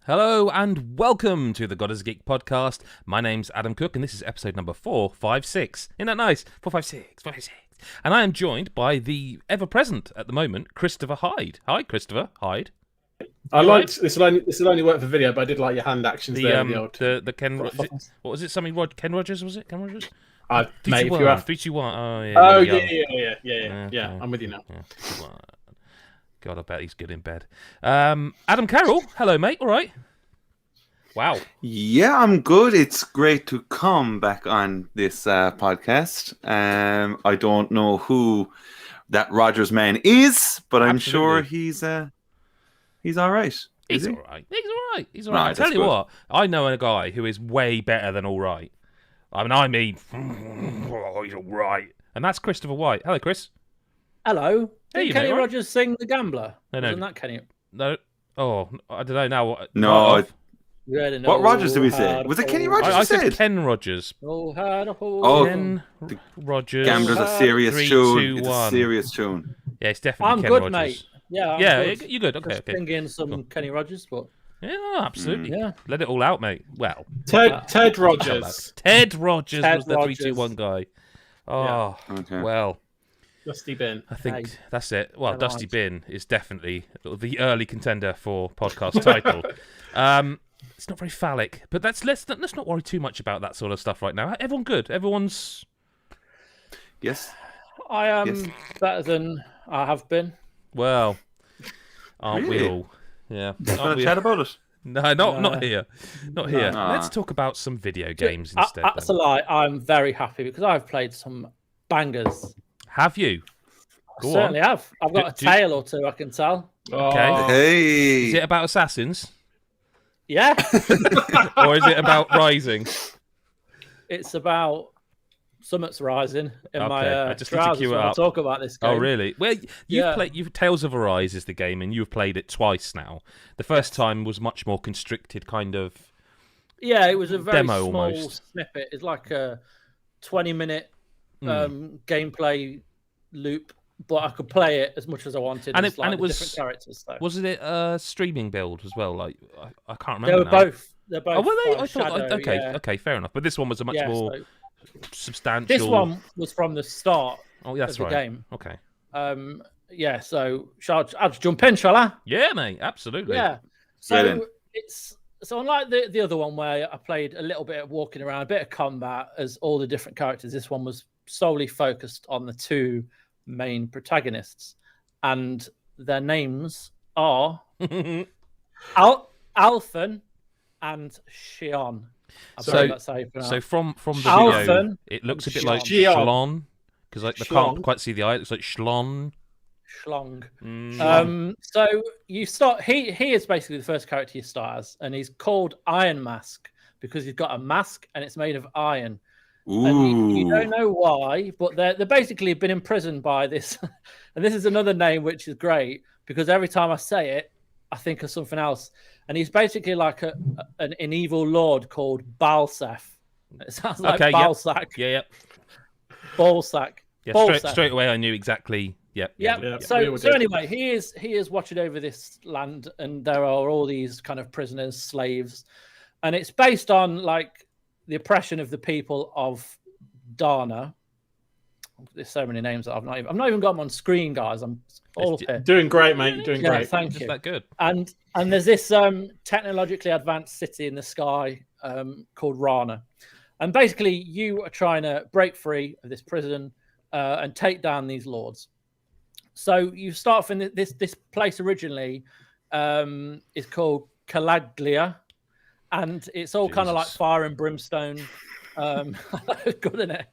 Hello and welcome to the God is a Geek podcast. My name's Adam Cook and this is episode number 456. Isn't that nice? 456. And I am joined by the ever-present at the moment, Christopher Hyde. Hi, Christopher Hyde. I liked this. Will only work for video, but I did like your hand actions there. The Ken. What was it? Something Ken Rogers? Was it Ken Rogers? Mate, if you have 3, 2, 1. Oh yeah. Oh yeah. I'm with you now. Yeah. God, I bet he's good in bed. Adam Carroll, hello, mate. All right. Wow. Yeah, I'm good. It's great to come back on this podcast. I don't know who that Rogers man is, but I'm sure he's all right. He's all right. He's all right. I tell you what, I know a guy who is way better than all right. I mean, he's all right. And that's Christopher White. Hello, Chris. Hello. Hey, Did Kenny Rogers sing The Gambler? No. Wasn't that Kenny? No. Oh, I don't know now. No. What Rogers did we say? Was it Kenny Rogers? I said Ken Rogers. Ken Rogers. Gambler's a serious 3, tune. 2, 1. It's a serious tune. Yeah, it's definitely I'm Ken good, Rogers. mate. Yeah, good. You're good. Okay, Just singing some Kenny Rogers, but yeah, absolutely. Yeah. Let it all out, mate. Well, Ted Rogers. Ted Rogers was the 3, 2, 1 guy. Oh, Okay. Well. Dusty Bin. I think that's it. Well, Dusty Bin is definitely the early contender for podcast title. It's not very phallic, but let's not worry too much about that sort of stuff right now. Everyone good? Everyone's... Yes. I am better than I have been. Well, aren't we all? Yeah. Want to chat about it? No, not here. Not here. No. Let's talk about some video games instead. That's a lie. I'm very happy because I've played some bangers. Have you? I certainly have. I've got a tale or two, I can tell. Okay. Hey. Is it about assassins? Yeah. Or is it about Rising? It's about Summit's Rising in my I just need to trousers queue it when I up. talk about this game. Oh, really? Well, you've Tales of Arise is the game, and you've played it twice now. The first time was much more constricted, kind of. Yeah, it was a very demo small almost. snippet. It's like a 20-minute gameplay loop, but I could play it as much as I wanted. And it was different characters. So. Wasn't it a streaming build as well? Like I can't remember. They're both. Oh, were they? I Shadow, thought. Okay, fair enough. But this one was a much more substantial. This one was from the start. Oh, that's of the right. game. Okay. Yeah. So I'll just jump in, shall I? Yeah, mate. Absolutely. Yeah. So it's unlike the other one where I played a little bit of walking around, a bit of combat as all the different characters. This one was solely focused on the two main protagonists, and their names are Alphen and Shion. So from the video, it looks a bit like Shlon, because I can't quite see the eye. It looks like Shlon. Schlong. So you start. He is basically the first character you start as, and he's called Iron Mask because he's got a mask and it's made of iron. Ooh. And you don't know why, but they're basically been imprisoned by this. And this is another name which is great because every time I say it, I think of something else. And he's basically like an evil lord called Balsef. It sounds like Balsack. Yeah. Balsack. Yeah. Straight away, I knew exactly. Yeah. So anyway, he is watching over this land, and there are all these kind of prisoners, slaves, and it's based on like the oppression of the people of Dana. There's so many names that I've not even got them on screen, guys. I'm all up here. Doing great, mate. You're doing great. Thank you. That good. And there's this technologically advanced city in the sky called Rana, and basically you are trying to break free of this prison and take down these lords. So you start off in this place originally is called Calaglia, and it's all kind of like fire and brimstone. Good, isn't it?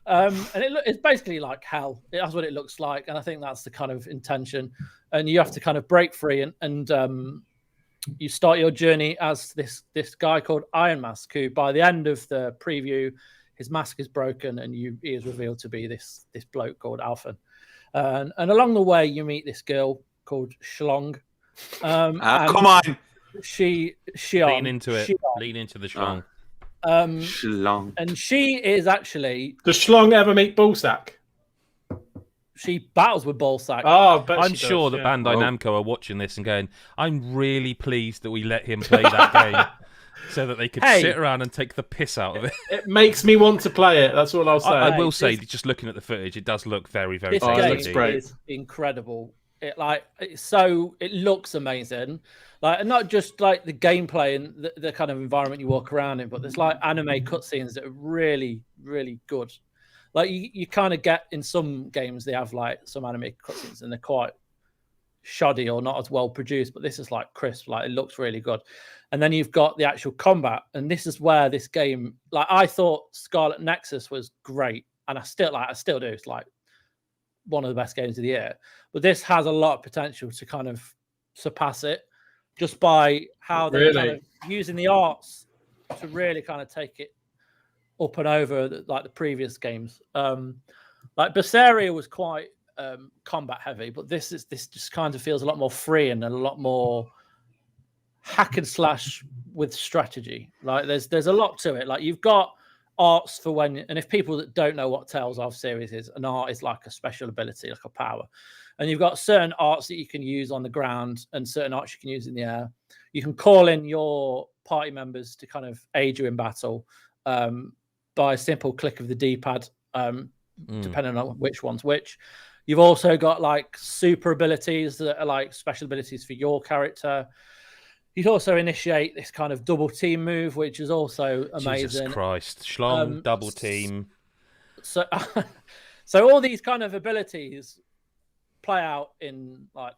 And it's basically like hell. That's what it looks like, and I think that's the kind of intention. And you have to kind of break free, and you start your journey as this guy called Iron Mask, who by the end of the preview, his mask is broken, and he is revealed to be this bloke called Alphen. And along the way, you meet this girl called Shlong. Come on. She lean into it. Lean into the Shlong. Shlong. And she is actually. Does Shlong ever meet Balsack? she battles with ball sack. Oh, but I'm sure that Bandai Namco are watching this and going, I'm really pleased that we let him play that game so that they could sit around and take the piss out of it. It makes me want to play it. That's all I'll say. I will say, just looking at the footage, it does look very, very this game looks great. is incredible. It looks amazing. Like, and not just like the gameplay and the kind of environment you walk around in, but there's like anime cutscenes that are really, really good. Like you kind of get in some games, they have like some anime cutscenes and they're quite shoddy or not as well produced, but this is like crisp, like it looks really good. And then you've got the actual combat, and this is where this game, like I thought Scarlet Nexus was great, and I still do. It's like one of the best games of the year, but this has a lot of potential to kind of surpass it, just by how they're kind of using the arts to really kind of take it up and over like the previous games. Like Berseria was quite combat heavy, but this just kind of feels a lot more free and a lot more hack and slash with strategy. Like there's a lot to it. Like you've got arts for when, and if people that don't know what Tales of series is, an art is like a special ability, like a power. And you've got certain arts that you can use on the ground and certain arts you can use in the air. You can call in your party members to kind of aid you in battle by a simple click of the D-pad, depending on which one's which. You've also got like super abilities that are like special abilities for your character. You'd also initiate this kind of double team move, which is also amazing. Jesus Christ. Schlong, double team. So all these kind of abilities play out in like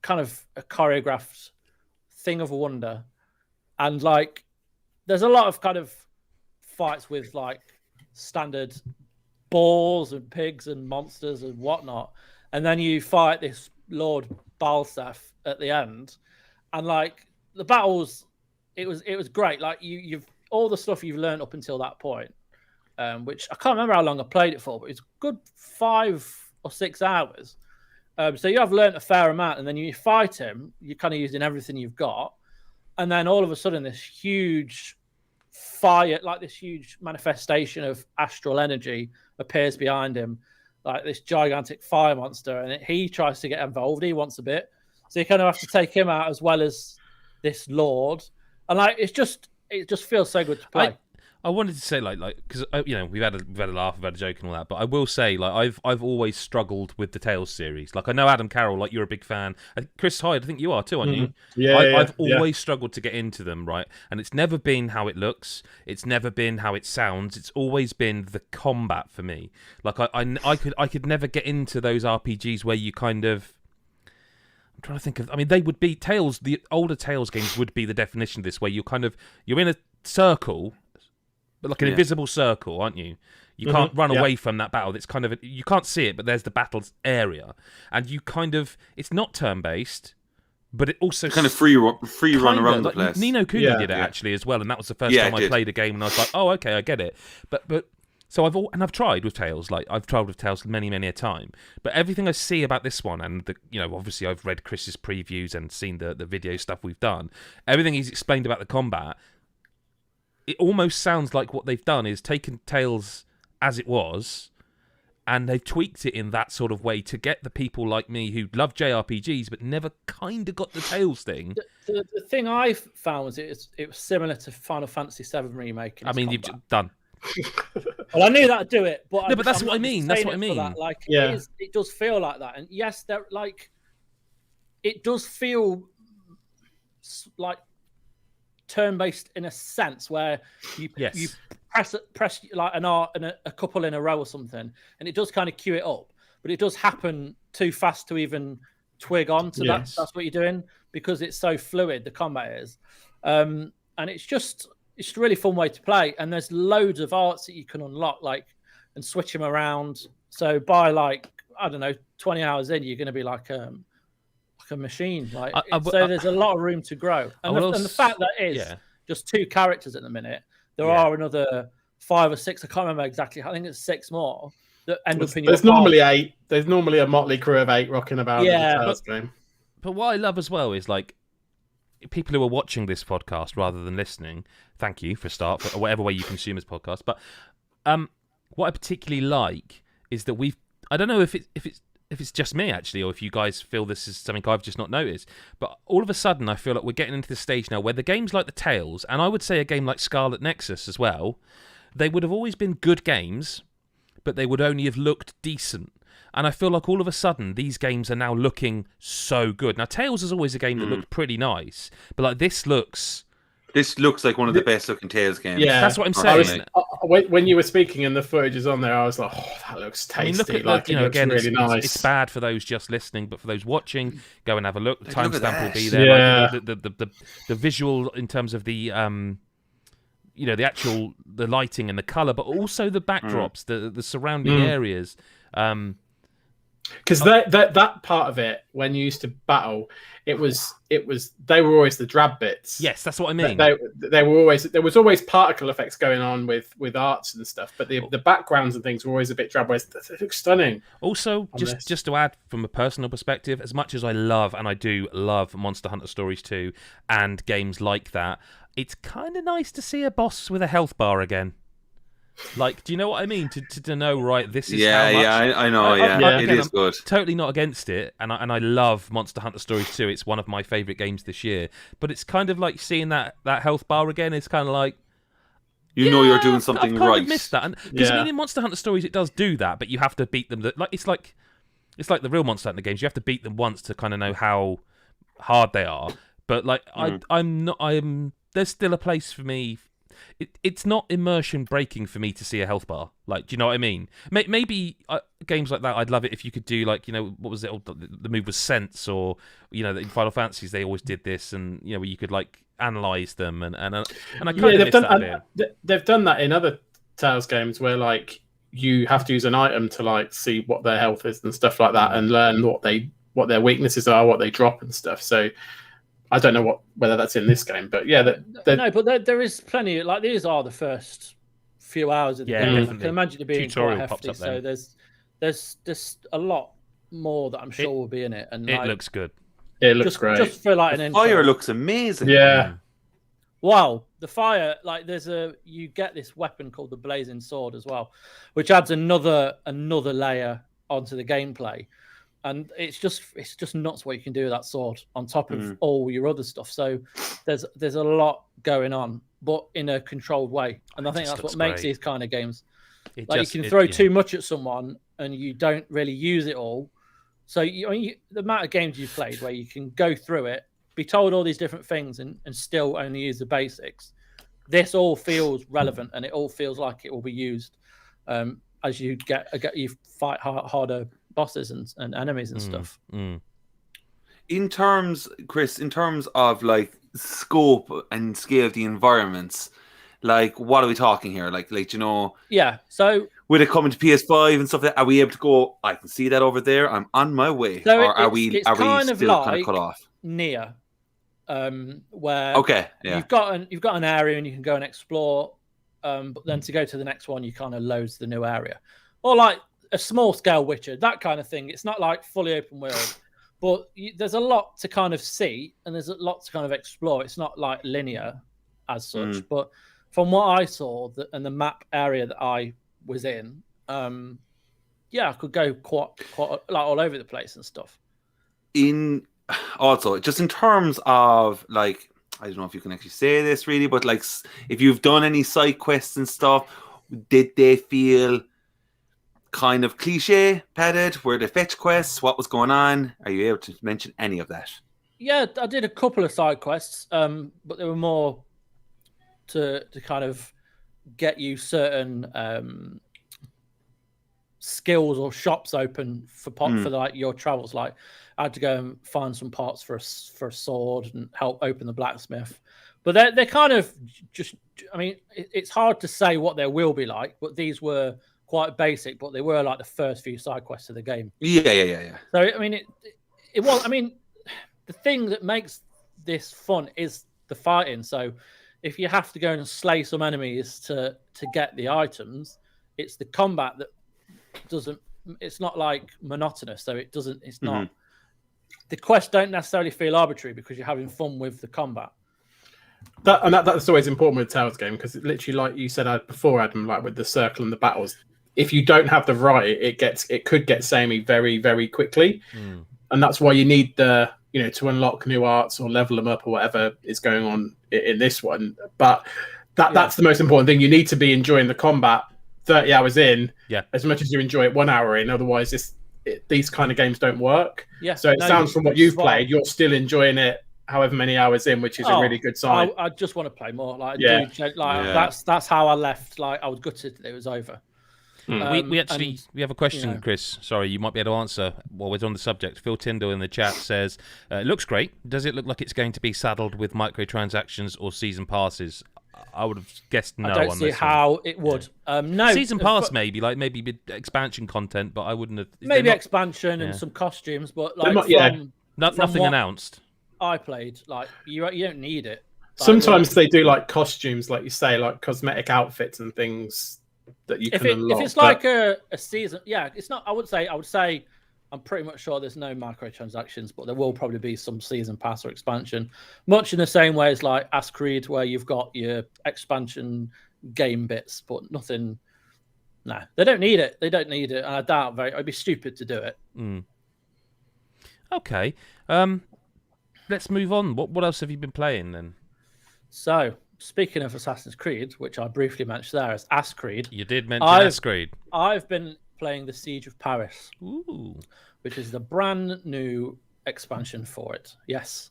kind of a choreographed thing of wonder. And like there's a lot of kind of fights with like standard balls and pigs and monsters and whatnot. And then you fight this Lord Balsaf at the end. And like the battles, it was great. Like you've all the stuff you've learned up until that point, which I can't remember how long I played it for, but it's a good 5 or 6 hours. So you have learned a fair amount, and then you fight him, you're kind of using everything you've got. And then all of a sudden this huge fire, like this huge manifestation of astral energy appears behind him, like this gigantic fire monster, and he tries to get involved. He wants a bit. So you kind of have to take him out as well as this lord. And like it just feels so good to play. I wanted to say like because we've had a laugh, we've had a joke and all that, but I will say like I've always struggled with the Tales series. Like I know Adam Carroll, like you're a big fan. Chris Hyde, I think you are too, aren't you? Yeah, I've always struggled to get into them, right? And it's never been how it looks. It's never been how it sounds. It's always been the combat for me. Like I could never get into those RPGs where you kind of. I'm trying to think of. I mean, they would be Tales. The older Tales games would be the definition of this, where you're in a circle. Like an invisible circle, aren't you? You can't run away from that battle. It's kind of you can't see it, but there's the battle's area, and you kind of it's not turn-based, but it also kind of free run around the place. Ni no Kuni did it actually as well, and that was the first time I played a game, and I was like, oh, okay, I get it. But so I've tried with Tales, like I've tried with Tales many a time, but everything I see about this one, and obviously I've read Chris's previews and seen the video stuff we've done. Everything he's explained about the combat. It almost sounds like what they've done is taken Tales as it was, and they've tweaked it in that sort of way to get the people like me who love JRPGs but never kind of got the Tales thing. The thing I found was it was similar to Final Fantasy VII Remake. I mean, combat. you've done. Well, I knew that'd do it, but no, but that's what I mean. That's what I mean. That. Like, it does feel like that, and yes, it does feel like turn-based in a sense where you press like an art and a couple in a row or something, and it does kind of cue it up, but it does happen too fast to even twig on to that. That's what you're doing because it's so fluid. The combat is, and it's a really fun way to play. And there's loads of arts that you can unlock, like and switch them around. So by like I don't know, 20 hours in, you're going to be like a machine. Like so there's a lot of room to grow, and the fact that it is just 2 characters at the minute, there are another 5 or 6, I can't remember exactly, I think it's 6 more that end up in your there's normally 8. There's normally a motley crew of 8 rocking about in the Tales game. But what I love as well is like people who are watching this podcast rather than listening, thank you for a start, for whatever way you consume this podcast, but what I particularly like is that we've I don't know if it's just me actually, or if you guys feel this is something I've just not noticed. But all of a sudden, I feel like we're getting into the stage now where the games like the Tales, and I would say a game like Scarlet Nexus as well, they would have always been good games, but they would only have looked decent. And I feel like all of a sudden, these games are now looking so good. Now, Tales is always a game that looked pretty nice, but like this looks like one of the best looking Tales games. Yeah, that's what I'm saying. When you were speaking and the footage is on there, I was like, "Oh, that looks tasty." I mean, look at like, you know, looks again, really nice. it's bad for those just listening, but for those watching, go and have a look. The Look at timestamp will that. be there. Yeah. Like, the visual in terms of the you know, the lighting and the color, but also the backdrops, the surrounding areas. Because that part of it, when you used to battle, it was they were always the drab bits. Yes, that's what I mean. They were always, there was always particle effects going on with arts and stuff, but the backgrounds and things were always a bit drab. Whereas it looks stunning. Also, just to add from a personal perspective, as much as I love, and I do love Monster Hunter Stories 2 and games like that, it's kind of nice to see a boss with a health bar again. Like, do you know what I mean? To know, right, this is how much... I know, it is good. Totally not against it, and I love Monster Hunter Stories 2. It's one of my favourite games this year. But it's kind of like seeing that health bar again. It's kind of like... You know you're doing something I've kind right. of missed that. Because I mean, in Monster Hunter Stories, it does do that, but you have to beat them. It's like the real Monster Hunter games. You have to beat them once to kind of know how hard they are. But like, there's still a place for me... It's not immersion breaking for me to see a health bar. Like, do you know what I mean? Maybe games like that, I'd love it if you could do, like, you know, what was it? The move was Sense, or, you know, in Final Fantasies they always did this, and, you know, where you could like analyze them, and I kind of miss that a bit. They've done that in other Tales games where like you have to use an item to like see what their health is and stuff like that, and learn what their weaknesses are, what they drop and stuff. So I don't know whether that's in this game, but yeah, no, but there is plenty. Like, these are the first few hours of the game. Definitely. I can imagine it being Tutorial quite pops hefty. up So then. there's a lot more that I'm sure will be in it. And It like, looks good. it looks great. Just for like an intro. Fire looks amazing. Yeah. Wow, the fire! Like, you get this weapon called the Blazing Sword as well, which adds another layer onto the gameplay. And it's just nuts what you can do with that sword on top of all your other stuff. So there's a lot going on, but in a controlled way. And I think that's what makes these kind of games. You can throw too much at someone and you don't really use it all. So the amount of games you've played where you can go through it, be told all these different things, and still only use the basics. This all feels relevant, and it all feels like it will be used as you fight harder bosses and enemies and stuff. In terms of like scope and scale of the environments, like, what are we talking here? Like, you know, yeah. So with it coming to PS5 and stuff, are we able to go, I can see that over there, I'm on my way, so or are we still kind of like cut off? Near, where you've got an area and you can go and explore, but then to go to the next one, you kind of loads the new area, or like a small scale Witcher, that kind of thing. It's not like fully open world, but there's a lot to kind of see and there's a lot to kind of explore. It's not like linear as such, but from what I saw and the map area that I was in, I could go quite like all over the place and stuff. Also, just in terms of, like, I don't know if you can actually say this really, but like, if you've done any side quests and stuff, did they feel kind of cliche padded? Were they fetch quests? What was going on? Are you able to mention any of that? Yeah, I did a couple of side quests, but they were more to kind of get you certain skills or shops open for like your travels. Like, I had to go and find some parts for a sword and help open the blacksmith. But they're kind of just, I mean, it's hard to say what they will be like, but these were quite basic, but they were like the first few side quests of the game. Yeah. So, I mean, it was, I mean, the thing that makes this fun is the fighting. So if you have to go and slay some enemies to get the items, it's the combat that it's not like monotonous. So it's not, the quests don't necessarily feel arbitrary because you're having fun with the combat. That's always important with a Tales game, because literally, like you said before, Adam, like with the circle and the battles, if you don't have the right, it could get samey very, very quickly. And that's why you need the, to unlock new arts or level them up or whatever is going on in this one. But that's the most important thing. You need to be enjoying the combat 30 hours in as much as you enjoy it 1 hour in. Otherwise, these kind of games don't work. So it sounds from what you've played, you're still enjoying it however many hours in, which is a really good sign. I just want to play more. That's how I left. Like, I was gutted that it was over. We have a question, Chris. Sorry, you might be able to answer while we're on the subject. Phil Tyndall in the chat says, it looks great. Does it look like it's going to be saddled with microtransactions or season passes? I would have guessed no. I don't see how it would. No, season pass maybe expansion content, but I wouldn't have. Maybe expansion and some costumes, but nothing announced. I played you don't need it. Sometimes they do like costumes, like you say, like cosmetic outfits and things that you can unlock. If it's like a season, it's not. I would say I'm pretty much sure there's no microtransactions, but there will probably be some season pass or expansion, much in the same way as like Ass Creed, where you've got your expansion game bits, but nothing. No, they don't need it. And I doubt I'd be stupid to do it. Okay. Let's move on. What else have you been playing then? So, speaking of Assassin's Creed, which I briefly mentioned there as Ass Creed. You did mention Ass Creed. I've been playing The Siege of Paris, Ooh. which is the brand new expansion for it. Yes.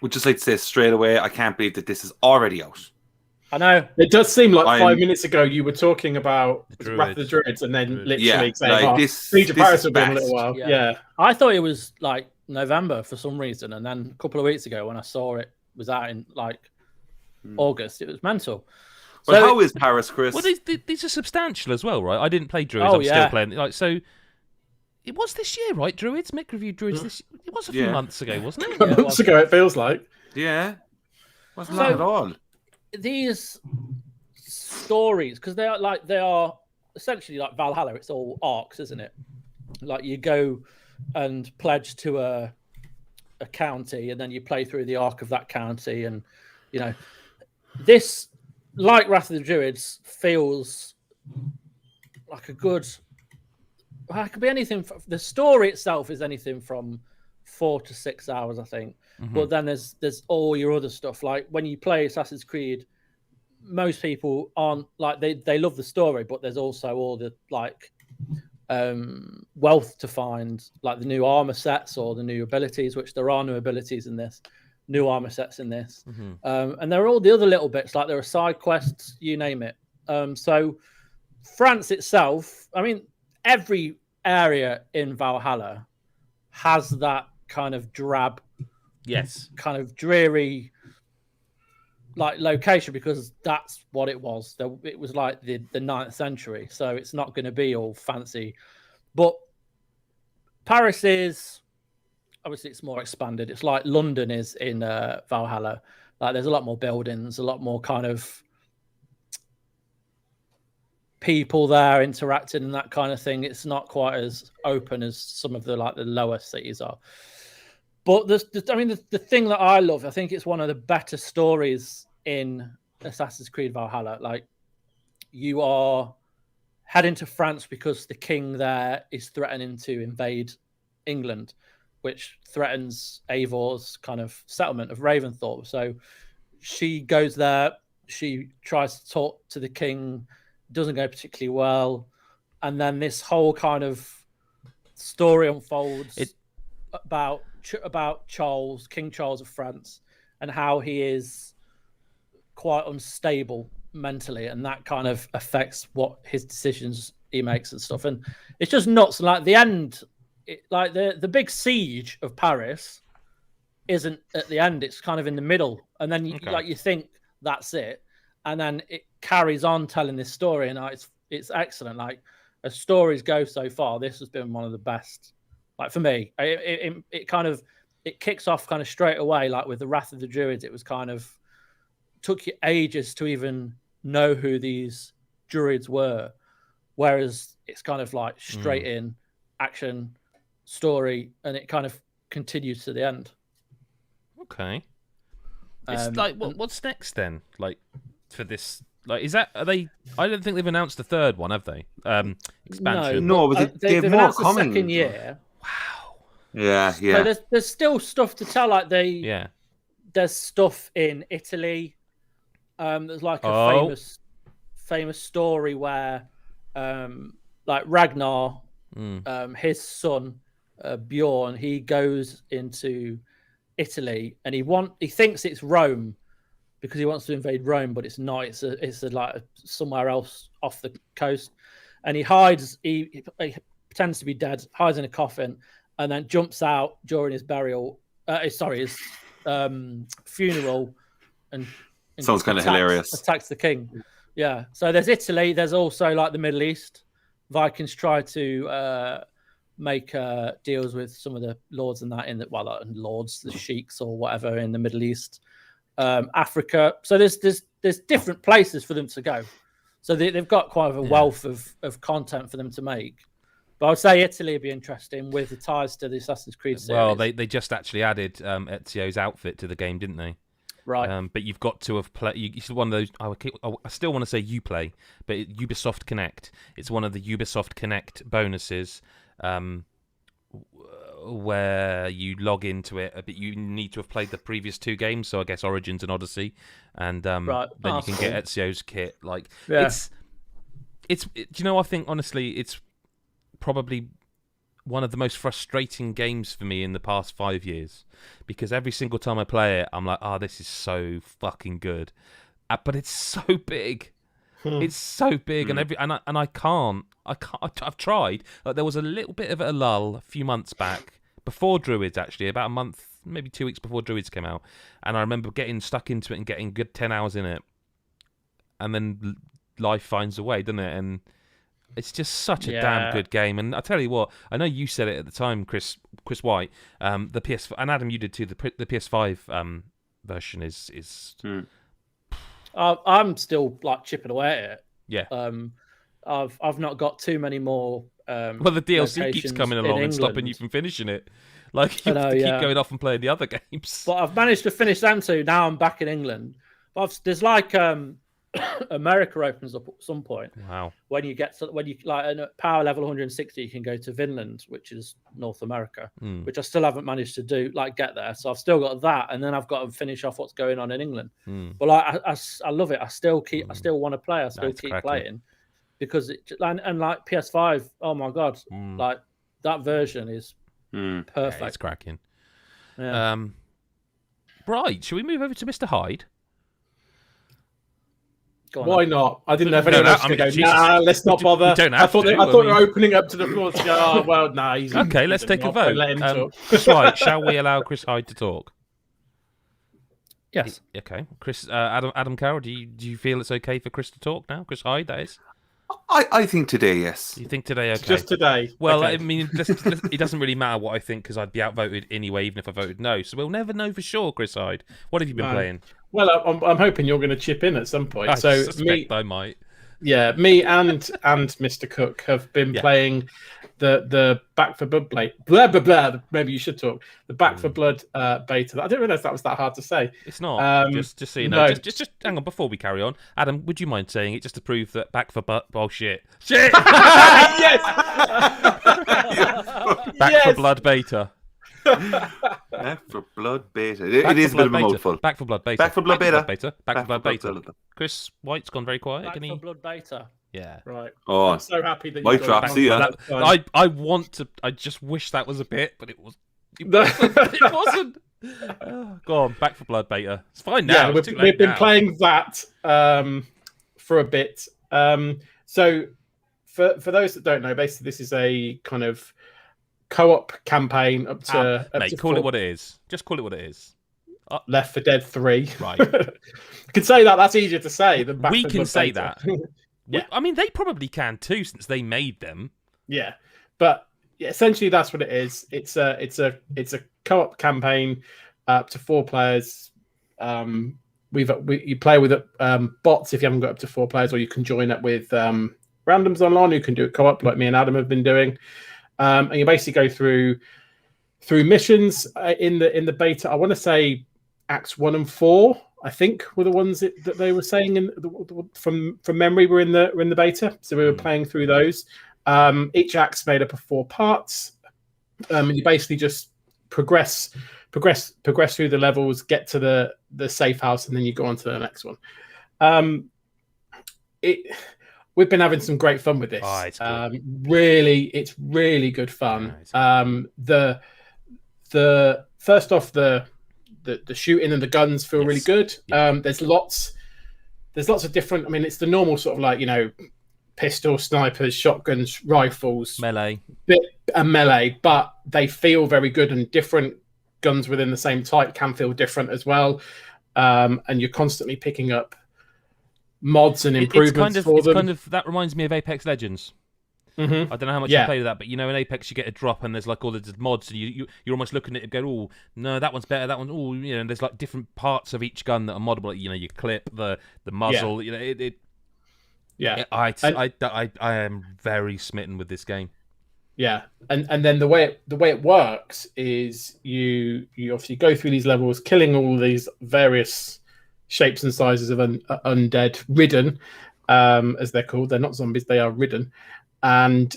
Would just like to say straight away, I can't believe that this is already out. I know. It does seem like 5 minutes ago you were talking about Wrath of the Druids and then literally saying, Siege of Paris will be in a little while. Yeah. I thought it was like November for some reason, and then a couple of weeks ago when I saw it was out in like August, it was mental. Well, how is Paris, Chris? Well, these are substantial as well, right? I didn't play Druids. I'm still playing. So it was this year, right? Druids, Mick reviewed Druids this year. It was a few months ago, wasn't it? Months ago, it feels like. Yeah, wasn't that at all? These stories, because they are essentially like Valhalla. It's all arcs, isn't it? Like you go and pledge to a county, and then you play through the arc of that county, and this, like Wrath of the Druids, feels like a good. It could be anything. The story itself is anything from 4 to 6 hours, I think. But then there's all your other stuff. Like when you play Assassin's Creed, most people aren't like they love the story, but there's also all the wealth to find, like the new armor sets or the new abilities, which there are new abilities in this, new armor sets in this, and there are all the other little bits, like there are side quests, you name it. So France itself, I mean, every area in Valhalla has that kind of drab, kind of dreary like location, because that's what it was. It was like the 9th century, so it's not going to be all fancy. But Paris is obviously, it's more expanded. It's like London is in Valhalla. Like there's a lot more buildings, a lot more kind of people there interacting and that kind of thing. It's not quite as open as some of the lower cities are. But the thing that I love, I think it's one of the better stories in Assassin's Creed Valhalla. Like, you are heading to France because the king there is threatening to invade England, which threatens Eivor's kind of settlement of Ravensthorpe. So she goes there, she tries to talk to the king, doesn't go particularly well, and then this whole kind of story unfolds about Charles, King Charles of France, and how he is quite unstable mentally, and that kind of affects what his decisions he makes and stuff. And it's just nuts. Like the end, the big siege of Paris isn't at the end; it's kind of in the middle, and then you think that's it, and then it carries on telling this story, and it's excellent. Like, as stories go so far, this has been one of the best. Like for me, it kicks off kind of straight away. Like with the Wrath of the Druids, it was kind of took you ages to even know who these Druids were, whereas it's kind of like straight in action story, and it kind of continues to the end. Okay, it's like what's next then? Like for this Like, is that are they? I don't think they've announced the third one, have they? Expansion. No, but they've more announced the coming. second year. Wow. Yeah. So there's still stuff to tell. Like Yeah. there's stuff in Italy. There's like a famous story where, like Ragnar, his son Bjorn, he goes into Italy and he thinks it's Rome because he wants to invade Rome, but it's not. It's like somewhere else off the coast, and he hides. He pretends to be dead, hides in a coffin, and then jumps out during his burial. His funeral, and sounds kind of hilarious. Attacks the king. Yeah. So there's Italy. There's also like the Middle East. Vikings try to make deals with some of the lords and that the sheiks or whatever in the Middle East, Africa. So there's different places for them to go. So they've got quite a wealth of content for them to make. But I would say Italy would be interesting with the ties to the Assassin's Creed series. Well, they just actually added Ezio's outfit to the game, didn't they? Right. But you've got to have played. It's one of those. I still want to say Uplay, but Ubisoft Connect. It's one of the Ubisoft Connect bonuses, where you log into it. But you need to have played the previous two games. So I guess Origins and Odyssey, and then you can get Ezio's kit. Like it's. Do you know? I think honestly, it's probably one of the most frustrating games for me in the past 5 years, because every single time I play it, I'm like, this is so fucking good, but it's so big. It's so big, and I can't. I've tried. Like, there was a little bit of a lull a few months back before Druids, actually, about a month, maybe 2 weeks before Druids came out, and I remember getting stuck into it and getting good 10 hours in it, and then life finds a way, doesn't it? And it's just such a damn good game. And I tell you what, I know you said it at the time, Chris White. The PS and Adam, you did too. The PS5 version is. I'm still like chipping away at it. Yeah. I've not got too many more. Well, the DLC keeps coming along and stopping you from finishing it. Like, you have to keep going off and playing the other games. But I've managed to finish them two. Now I'm back in England. But there's like America opens up at some point. Wow. When you like at power level 160, you can go to Vinland, which is North America, which I still haven't managed to do, like get there. So I've still got that, and then I've got to finish off what's going on in England. But like I love it. I still want to play. I still keep playing because and like PS5. Oh my god, like that version is perfect. Yeah, it's cracking. Yeah. Right, shall we move over to Mr. Hyde? Why not? I didn't know if anyone else was going to go, let's not bother. You don't have I thought you were opening up to the floor to go, he's okay, let's take a vote. Chris Hyde, shall we allow Chris Hyde to talk? Yes. Okay. Chris, Adam Carroll, do you feel it's okay for Chris to talk now? Chris Hyde, that is? I think today, yes. You think today, okay? Just today. Well, okay. I mean, it doesn't really matter what I think because I'd be outvoted anyway, even if I voted no. So we'll never know for sure, Chris Hyde. What have you been playing? Well, I'm hoping you're going to chip in at some point. I suspect I might. Yeah, me and Mr. Cook have been playing the Back for Blood blah blah blah. Maybe you should talk. The Back for Blood beta. I didn't realize that was that hard to say. It's not. Just so you know. Just hang on before we carry on. Adam, would you mind saying it just to prove that Back for Blood? Oh shit! Yes. Back for Blood beta. Back for Blood beta. It is a bit of a mouthful. Back for Blood beta. Back for Blood beta. Back for Blood beta. Chris White's gone very quiet. Back for Blood beta. Yeah. Right. Oh, I'm so happy that White drop. See ya. I want to. I just wish that was a bit, but it was. It wasn't. Go on. Back for Blood beta. It's fine now. Yeah, we've been playing that for a bit. So for those that don't know, basically this is a kind of co-op campaign up to mate, call it what it is. Just call it what it is. Left 4 Dead 3. Right. You can say that. That's easier to say than Back we for can Blood say beta. that. Yeah. I mean, they probably can too, since they made them. Yeah, but essentially that's what it is. It's a co-op campaign up to 4 players. You play with bots if you haven't got up to 4 players, or you can join up with randoms online who can do it co-op like me and Adam have been doing. And you basically go through missions in the beta. I want to say acts 1 and 4. I think were the ones that they were saying from memory were in the beta. So we were playing through those. Each act's made up of 4 parts, and you basically just progress through the levels, get to the safe house, and then you go on to the next one. We've been having some great fun with this. Oh, it's good. It's really good fun. The first off, the shooting and the guns feel really good. There's lots of different. I mean, it's the normal sort of like, you know, pistol, snipers, shotguns, rifles, melee, but they feel very good, and different guns within the same type can feel different as well. And you're constantly picking up mods and improvements for them. That reminds me of Apex Legends. I don't know how much you played of that, but you know, in Apex you get a drop and there's like all the mods, and you're almost looking at it and go, oh no, that one's better, that one, oh, you know, and there's like different parts of each gun that are moddable. Like, you know, your clip, the muzzle, you know, I am very smitten with this game. Yeah, and then the way it works is you obviously go through these levels, killing all these various shapes and sizes of undead ridden, as they're called. They're not zombies; they are ridden. And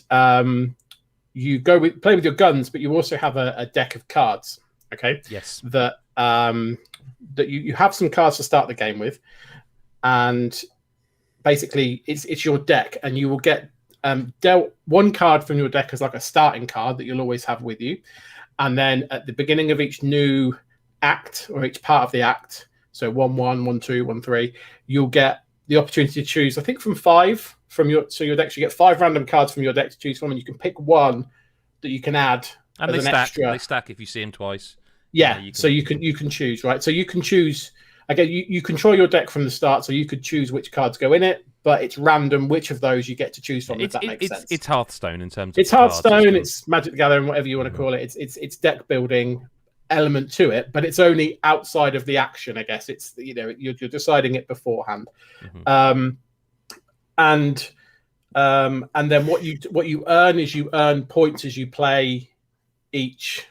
you play with your guns, but you also have a deck of cards. Okay. Yes. That you have some cards to start the game with, and basically it's your deck, and you will get dealt one card from your deck as like a starting card that you'll always have with you, and then at the beginning of each new act or each part of the act, so 1-1, 1-2, 1-3, you'll get the opportunity to choose, I think, from 5 from your deck. So you get 5 random cards from your deck to choose from, and you can pick one that you can add and as they an stack. extra. They stack if you see them twice. Yeah, so you can choose, right? So you can choose. Again, you control your deck from the start, so you could choose which cards go in it, but it's random which of those you get to choose from. If that makes sense. It's Hearthstone in terms of it's Hearthstone. It's Magic the Gathering, whatever you want to call it. It's deck building element to it, but it's only outside of the action. I guess it's, you know, you're deciding it beforehand, and then what you earn is you earn points as you play each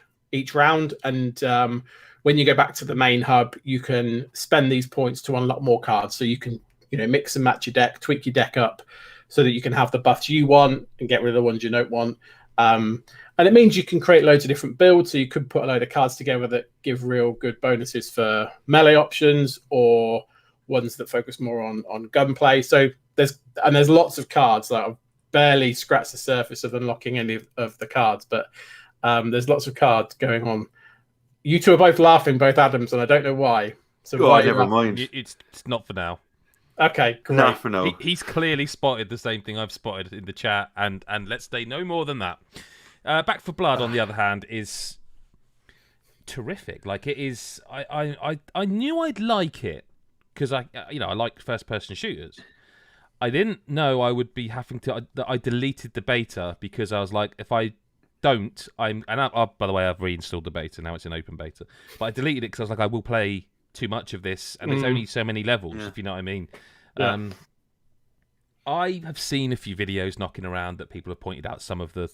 round, and when you go back to the main hub, you can spend these points to unlock more cards. So you can, you know, mix and match your deck, tweak your deck up so that you can have the buffs you want and get rid of the ones you don't want. And it means you can create loads of different builds. So you could put a load of cards together that give real good bonuses for melee options, or ones that focus more on gunplay. So there's lots of cards. Like, I've barely scratched the surface of unlocking any of the cards, but there's lots of cards going on. You two are both laughing, both Adams, and I don't know why. So never mind. It's not for now. Okay, great. Not for now. He's clearly spotted the same thing I've spotted in the chat, and let's say no more than that. Back for Blood, on the other hand, is terrific. Like, it is. I knew I'd like it because I like first-person shooters. I didn't know I would be having to. I deleted the beta because I was like, if I don't, by the way, I've reinstalled the beta, now it's in open beta, but I deleted it because I was like, I will play too much of this, and it's only so many levels, if you know what I mean. I have seen a few videos knocking around that people have pointed out some of the,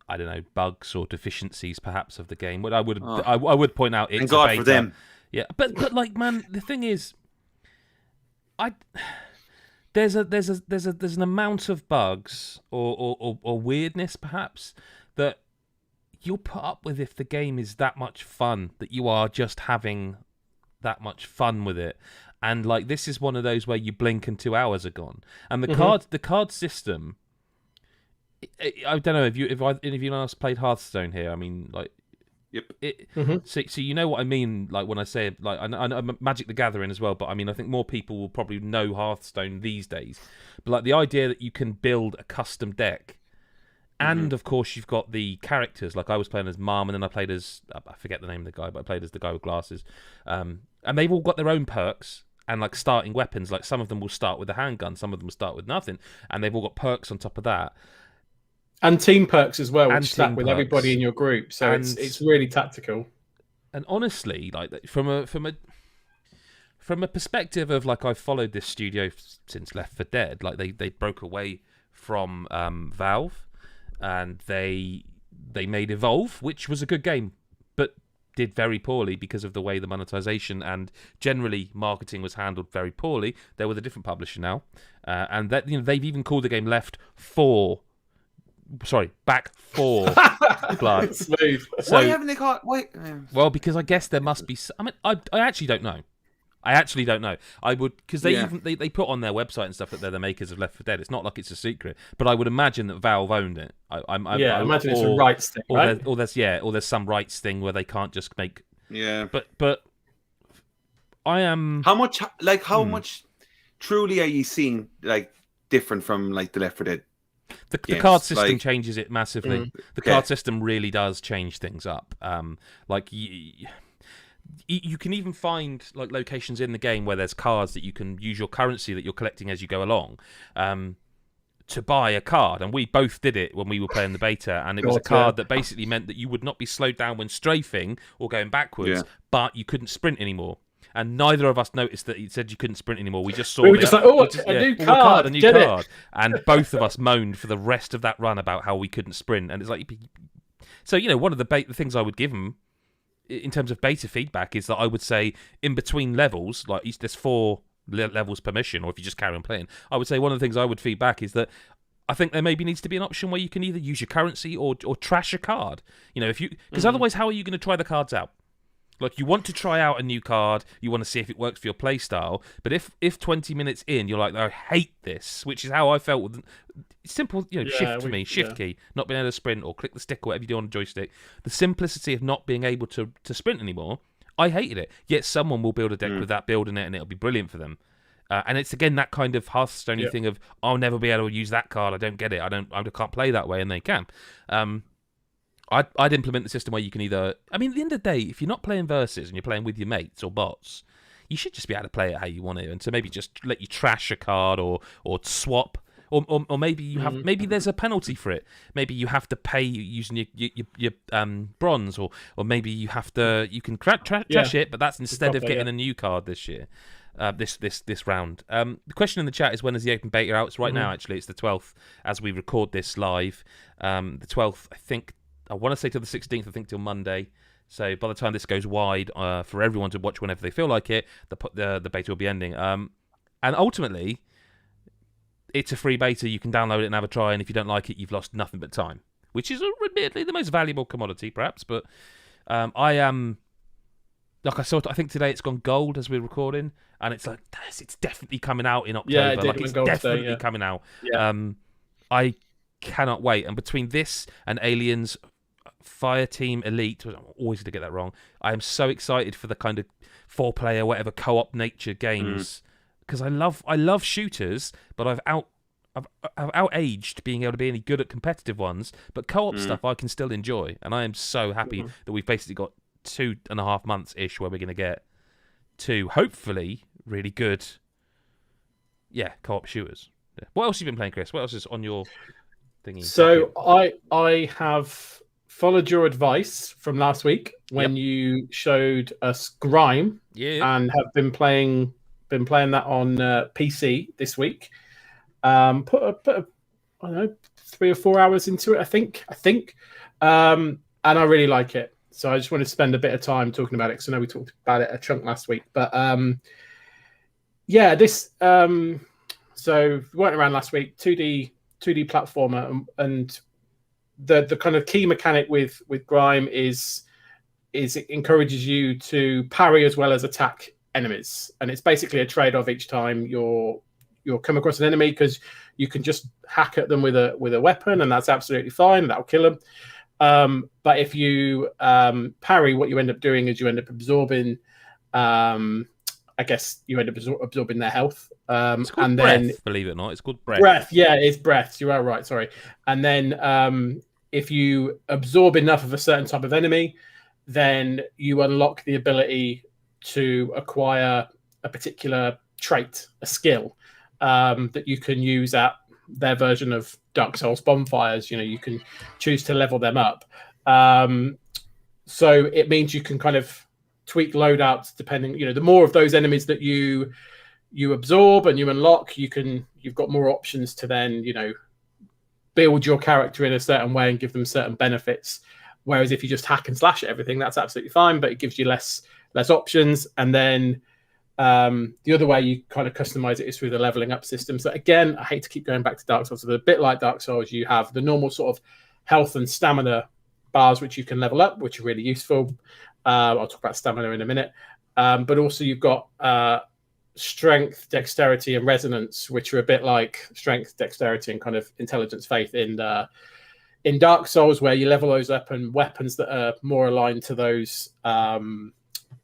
I don't know, bugs or deficiencies perhaps of the game. What I would point out, it's thank God beta. for them. Yeah, but like, man, the thing is, There's an amount of bugs or weirdness perhaps that you'll put up with if the game is that much fun, that you are just having that much fun with it. And like, this is one of those where you blink and 2 hours are gone. And the card system, I don't know if any of you else played Hearthstone here. I mean, like, yep. So you know what I mean, like, when I say, like, I know Magic the Gathering as well, but I mean, I think more people will probably know Hearthstone these days. But like, the idea that you can build a custom deck, and of course you've got the characters. Like, I was playing as Mom, and then I played as, I forget the name of the guy, but I played as the guy with glasses. And they've all got their own perks and like starting weapons. Like, some of them will start with a handgun, some of them will start with nothing, and they've all got perks on top of that. And team perks as well, which stack with everybody in your group. So it's really tactical. And honestly, like, from a perspective of, like, I've followed this studio since Left 4 Dead. Like, they broke away from Valve, and they made Evolve, which was a good game. But did very poorly because of the way the monetization and generally marketing was handled very poorly. They're with a different publisher now, and that they've even called the game Back 4 Blood. Smooth. So, why haven't they got? Why? well, because I guess there must be. I mean, I actually don't know. I would, because they put on their website and stuff that they're the makers of Left 4 Dead. It's not like it's a secret, but I would imagine that Valve owned it. I imagine it's a rights thing, right? Or there's some rights thing where they can't just make. Yeah. But I am. How much truly are you seeing like different from like the Left 4 Dead? The Yes, card system like- changes it massively. The card system really does change things up. Like you can even find like locations in the game where there's cards that you can use your currency that you're collecting as you go along to buy a card. And we both did it when we were playing the beta, and it was a card that basically meant that you would not be slowed down when strafing or going backwards, but you couldn't sprint anymore. And neither of us noticed that it said you couldn't sprint anymore. We just saw We were just like, a new card. A new card. And both of us moaned for the rest of that run about how we couldn't sprint. And it's like, so one of the things I would give them in terms of beta feedback is that I would say in between levels, like there's 4 levels per mission, or if you just carry on playing, I would say one of the things I would feedback is that I think there maybe needs to be an option where you can either use your currency or trash a card. Because otherwise, how are you going to try the cards out? Like, you want to try out a new card, you want to see if it works for your play style, but if 20 minutes in, you're like, I hate this, which is how I felt with simple, shift key, not being able to sprint or click the stick or whatever you do on a joystick, the simplicity of not being able to sprint anymore, I hated it. Yet someone will build a deck with that build in it and it'll be brilliant for them. And it's, again, that kind of Hearthstone-y thing of, I'll never be able to use that card, I don't get it, I can't play that way, and they can. I'd implement the system where you can either... I mean, at the end of the day, if you're not playing versus and you're playing with your mates or bots, you should just be able to play it how you want it. And so maybe just let you trash a card or swap. Or maybe you have maybe there's a penalty for it. Maybe you have to pay using your bronze, or maybe you can trash it, but that's instead of getting a new card this year. This round. The question in the chat is, when is the open beta out? It's right now, actually. It's the 12th as we record this live. The 12th, I think. I want to say till the 16th, I think till Monday. So by the time this goes wide for everyone to watch whenever they feel like it, the beta will be ending. And ultimately, it's a free beta. You can download it and have a try, and if you don't like it, you've lost nothing but time, which is admittedly the most valuable commodity, perhaps. But I am... Like I think today it's gone gold as we're recording, and it's like, it's definitely coming out in October. Yeah, it's definitely coming out. Yeah. I cannot wait. And between this and Aliens Fireteam Elite, I'm always going to get that wrong, I am so excited for the kind of 4-player, whatever, co-op nature games, because I love shooters, but I've out-aged being able to be any good at competitive ones, but co-op stuff I can still enjoy, and I am so happy that we've basically got 2.5 months-ish where we're going to get 2, hopefully, really good, co-op shooters. Yeah. What else have you been playing, Chris? What else is on your thingy? So I have followed your advice from last week when you showed us Grime, and have been playing that on PC this week. Put I don't know, 3 or 4 hours into it, I think, and I really like it. So I just wanted to spend a bit of time talking about it, because I know we talked about it a chunk last week. But this. So we went around last week, 2D platformer, and the kind of key mechanic with Grime is it encourages you to parry as well as attack enemies, and it's basically a trade-off each time you'll come across an enemy, because you can just hack at them with a weapon, and that's absolutely fine. That'll kill them. But if you parry, what you end up doing is you end up absorbing. I guess you end up absorbing their health. It's called and breath, then, believe it or not. It's called breath. Breath, yeah, it's breath. You are right, sorry. And then if you absorb enough of a certain type of enemy, then you unlock the ability to acquire a particular trait, a skill, that you can use at their version of Dark Souls bonfires. You can choose to level them up. So it means you can kind of tweak loadouts depending, the more of those enemies that you absorb and you unlock, you've got more options to then, build your character in a certain way and give them certain benefits Whereas if you just hack and slash at everything, that's absolutely fine, but it gives you less options. And then the other way you kind of customize it is through the leveling up system. So again, I hate to keep going back to Dark Souls, but a bit like Dark Souls, you have the normal sort of health and stamina bars which you can level up, which are really useful. I'll talk about stamina in a minute. But also you've got strength, dexterity, and resonance, which are a bit like strength, dexterity, and kind of intelligence, faith in Dark Souls, where you level those up, and weapons that are more aligned to those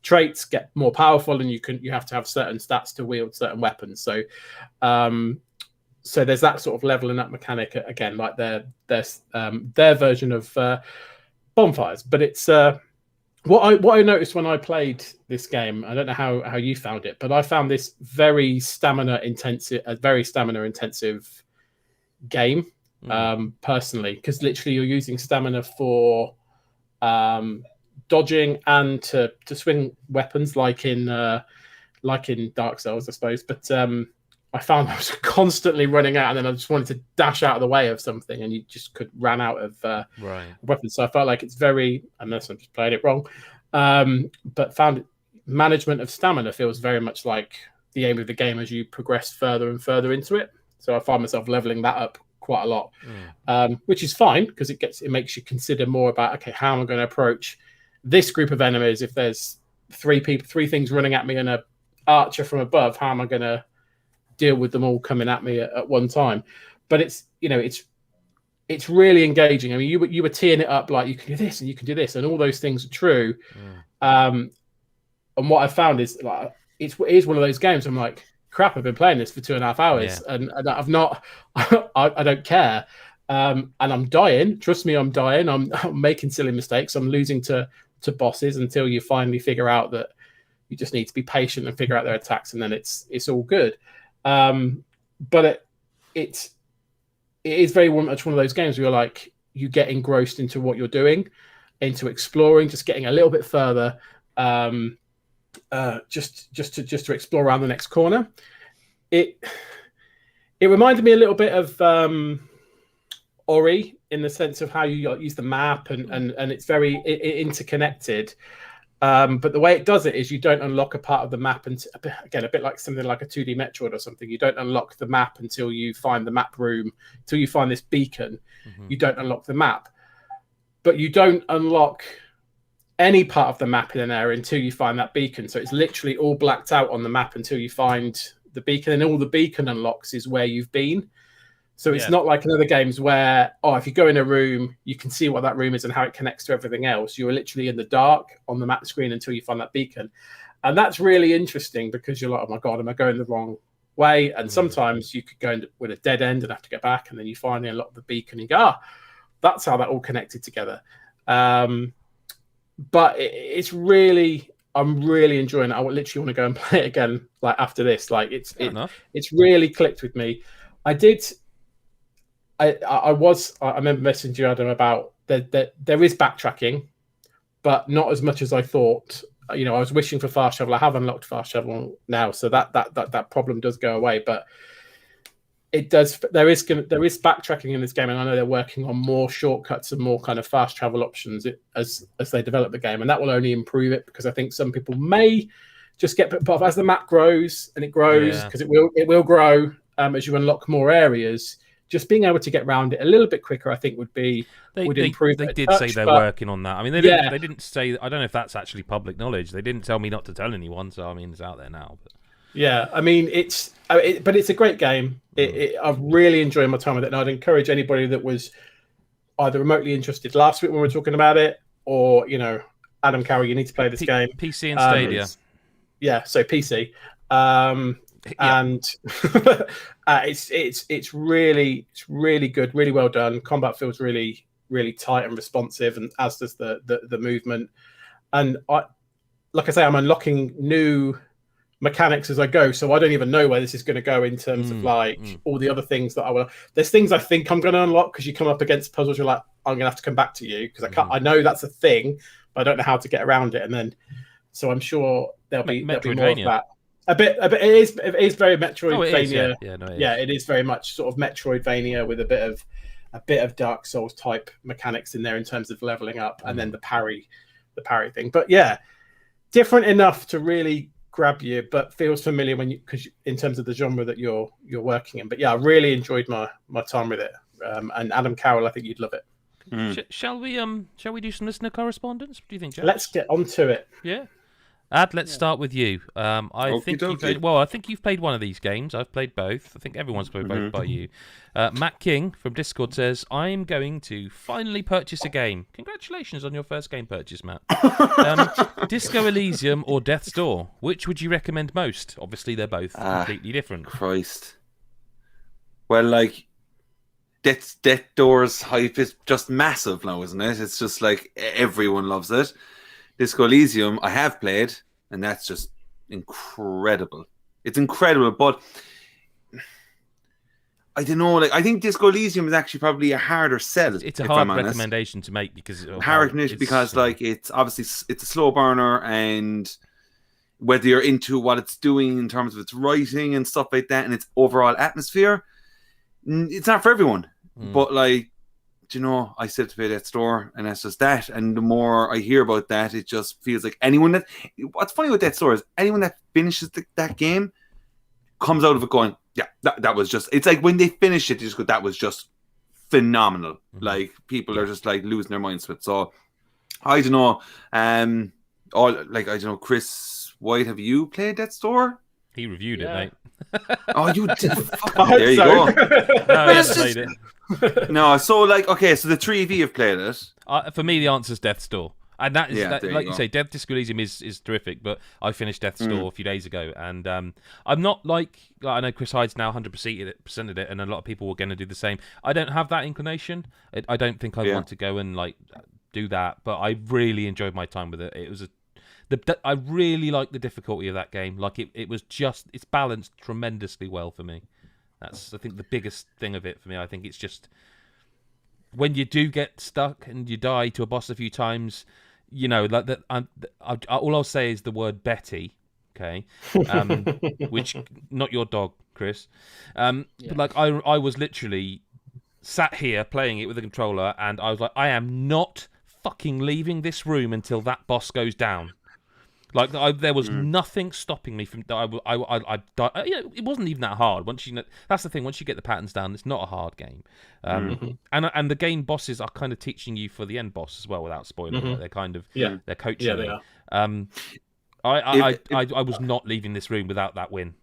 traits get more powerful, and you have to have certain stats to wield certain weapons. So there's that sort of leveling up mechanic again, like their version of bonfires. But it's what I noticed when I played this game. I don't know how you found it, but I found this a very stamina intensive game. Personally, because literally you're using stamina for dodging and to swing weapons, like in Dark Souls, I suppose. But I found I was constantly running out, and then I just wanted to dash out of the way of something, and you just ran out of weapons. So I felt like it's very, unless I'm just playing it wrong, but found management of stamina feels very much like the aim of the game as you progress further and further into it. So I find myself leveling that up quite a lot, which is fine, because it makes you consider more about, okay, how am I going to approach this group of enemies? If there's three things running at me and a archer from above, how am I going to deal with them all coming at me at one time? But it's really engaging. I mean, you were teeing it up like you can do this and you can do this, and all those things are true. And what I found is, like, it is one of those games I'm like, crap, I've been playing this for 2.5 hours, and I've not I don't care, and I'm dying. Trust me, I'm dying. I'm making silly mistakes. I'm losing to bosses until you finally figure out that you just need to be patient and figure out their attacks, and then it's all good. But it is very much one of those games where you're like, you get engrossed into what you're doing, into exploring, just getting a little bit further, just to explore around the next corner. It reminded me a little bit of Ori, in the sense of how you use the map, and it's very interconnected. But the way it does it is you don't unlock a part of the map, and again, a bit like something like a 2D Metroid or something. You don't unlock the map until you find the map room, until you find this beacon. You don't unlock the map, but you don't unlock any part of the map in an area until you find that beacon. So it's literally all blacked out on the map until you find the beacon, and all the beacon unlocks is where you've been. So it's not like in other games where, if you go in a room, you can see what that room is and how it connects to everything else. You're literally in the dark on the map screen until you find that beacon. And that's really interesting, because you're like, oh my God, am I going the wrong way? And sometimes you could go with a dead end and have to get back, and then you finally unlock the beacon and you go, that's how that all connected together. But it's really, I'm really enjoying it. I literally want to go and play it again, like after this. Like it's really clicked with me. I remember messaging you, Adam, about that there is backtracking, but not as much as I thought. I was wishing for fast travel. I have unlocked fast travel now, so that problem does go away. But it does. There is backtracking in this game, and I know they're working on more shortcuts and more kind of fast travel options as they develop the game, and that will only improve it, because I think some people may just get put off as the map grows, and it grows because it will grow as you unlock more areas. Just being able to get around it a little bit quicker, I think, would improve. They did say they're working on that. I mean, they didn't say. I don't know if that's actually public knowledge. They didn't tell me not to tell anyone, so I mean, it's out there now. But. Yeah, I mean, but it's a great game. I've really enjoyed my time with it, and I'd encourage anybody that was either remotely interested last week when we were talking about it, or Adam Carroll, you need to play this game. PC and Stadia. So PC. And it's really good, really well done. Combat feels really, really tight and responsive, and as does the movement. And like I say, I'm unlocking new mechanics as I go, so I don't even know where this is going to go in terms of all the other things that I will. There's things I think I'm going to unlock, because you come up against puzzles, you're like, I'm going to have to come back to you, because I can't. I know that's a thing, but I don't know how to get around it. And then, so I'm sure there'll be more of that. A bit. It is very Metroidvania. It is, it is very much sort of Metroidvania with a bit of a bit of Dark Souls type mechanics in there in terms of leveling up, and then the parry thing. But yeah, different enough to really grab you, but feels familiar because in terms of the genre that you're working in. But yeah, I really enjoyed my time with it. And Adam Carroll, I think you'd love it. Shall we do some listener correspondence? What do you think, Jack? Let's get onto it. Yeah. Ad, let's start with you. I think you've played one of these games. I've played both. I think everyone's played both by you. Matt King from Discord says, I'm going to finally purchase a game. Congratulations on your first game purchase, Matt. Disco Elysium or Death's Door? Which would you recommend most? Obviously, they're both completely different. Christ. Well, like, Death's Door's hype is just massive now, isn't it? It's just like everyone loves it. Disco Elysium, I have played, and that's just incredible. It's incredible, but I don't know. Like, I think Disco Elysium is actually probably a harder sell. It's a hard recommendation to make because it's obviously it's a slow burner, and whether you're into what it's doing in terms of its writing and stuff like that, and its overall atmosphere, it's not for everyone. But like, you know, I still have to pay Death's Door, and that's just that. And the more I hear about that, it just feels like what's funny with Death's Door is anyone that finishes that game comes out of it going, yeah, that was just, it's like when they finish it, they just go, that was just phenomenal. Like, people are just like losing their minds with it. So I don't know. I don't know, Chris White, have you played Death's Door? He reviewed it, mate. Oh, you did. There you go. No, he hasn't played it. No, so like, okay, so the three of you have played it. For me, the answer is Death's Door. And that is, like you say, Disco Elysium is terrific, but I finished Death's Door a few days ago, and I'm not like I know Chris Hyde's now 100%ed it, and a lot of people were going to do the same. I don't have that inclination. I don't think I want to go and like do that, but I really enjoyed my time with it. It was I really like the difficulty of that game. Like it's balanced tremendously well for me. That's, I think, the biggest thing of it for me. I think it's just when you do get stuck and you die to a boss a few times, you know, like that. All I'll say is the word Betty, okay, which not your dog, Chris. But like I was literally sat here playing it with a controller, and I was like, I am not fucking leaving this room until that boss goes down. Like, there was nothing stopping me from. I it wasn't even that hard. That's the thing. Once you get the patterns down, it's not a hard game. And the game bosses are kind of teaching you for the end boss as well, without spoiling it. They're kind of they're coaching. Yeah, they are. I was not leaving this room without that win.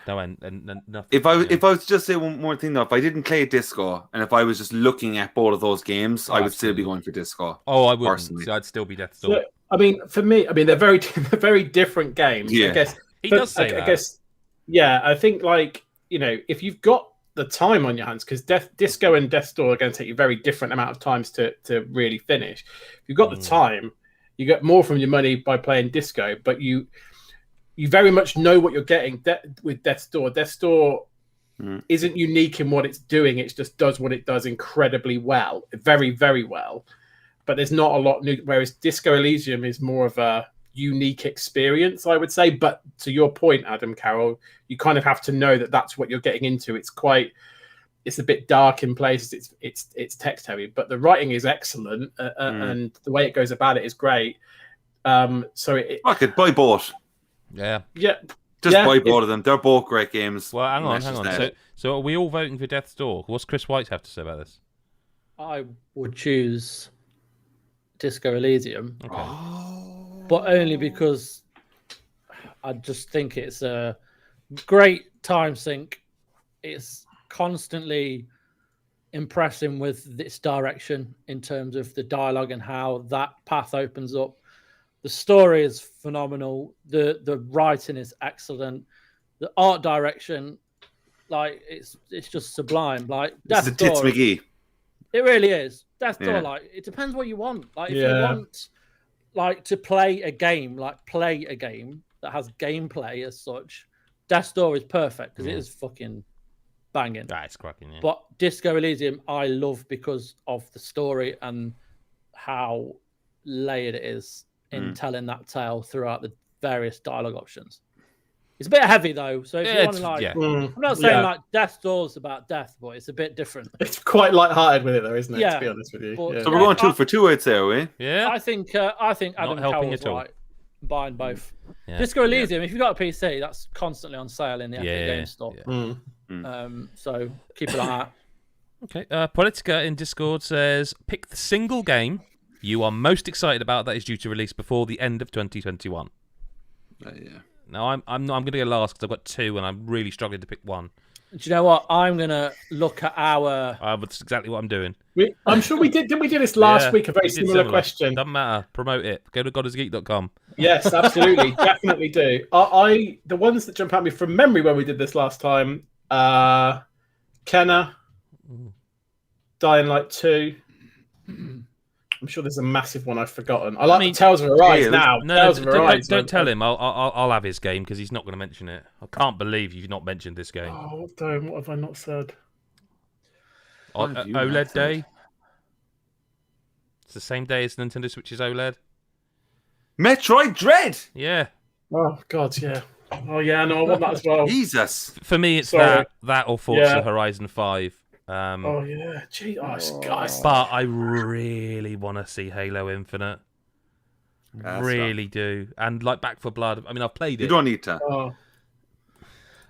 No, and nothing. If I was to just say one more thing though, if I didn't play Disco, and if I was just looking at both of those games, I would still be going for Disco. Oh, I wouldn't. So I'd still be Death's Door. So, I mean, for me, they're very different games. Yeah. I guess he does say that. I guess, yeah. I think, like, you know, if you've got the time on your hands, because Disco and Death's Door are going to take you very different amount of times to really finish. If you've got the time, you get more from your money by playing Disco, but you very much know what you're getting with Death's Door. Death's Door isn't unique in what it's doing. It just does what it does incredibly well, very, very well. But there's not a lot new. Whereas Disco Elysium is more of a unique experience, I would say. But to your point, Adam Carroll, you kind of have to know that that's what you're getting into. It's a bit dark in places. It's text heavy, but the writing is excellent, and the way it goes about it is great. So I could buy both. Yeah. Just buy both of them. They're both great games. Well, hang on. So are we all voting for Death's Door? What's Chris White have to say about this? I would choose Disco Elysium, Okay. but only because I just think it's a great time sink. It's constantly impressing with its direction in terms of the dialogue and how that path opens up. The story is phenomenal. The writing is excellent. The art direction, like, it's just sublime. Like, It's the Tits McGee. It really is. Death's Door, like, it depends what you want. Like, if you want, like, to play a game that has gameplay as such, Death's Door is perfect because it is fucking banging. It's cracking, yeah. But Disco Elysium, I love because of the story and how layered it is in telling that tale throughout the various dialogue options. It's a bit heavy though, so if Yeah, you want it's- to like, yeah. I'm not saying like Death's Door's about death, but it's a bit different. It's quite light-hearted with it, though, isn't it? Yeah. To be honest with you. But- Yeah. So we're going 2 for 2, I'd say, are we? Yeah. I think Adam helping Carroll's at all. right. Buying both. Yeah. Disco Elysium, if you've got a PC, that's constantly on sale in the Epic Yeah, Games Store. yeah. So keep an eye out. Okay. Politica in Discord says, pick the single game you are most excited about that is due to release before the end of 2021. Yeah. Now I'm going to go last because I've got 2 and I'm really struggling to pick one. Do you know what? I'm gonna look at our. That's exactly what I'm doing. I'm sure we did. Did we do this last Yeah, week? A very we did similar question. Doesn't matter. Promote it. Go to godisgeek.com. Yes, absolutely, definitely do. The ones that jump at me from memory when we did this last time, Kenna, Dying Light 2. I'm sure there's a massive one I've forgotten. I like Tales of Arise now. Tales of Arise. Don't tell him. I'll have his game because he's not going to mention it. I can't believe you've not mentioned this game. Oh, damn, what have I not said? OLED Day. It's the same day as Nintendo Switch's OLED. Metroid Dread. Yeah. Oh God, yeah. Oh yeah, no, I want that as well. Jesus. For me, it's Sorry. that or Forza Horizon 5. Oh yeah, gee, guys. But I really want to see Halo Infinite. Really do. And like Back for Blood. I mean, I've played it. You don't need to. Oh.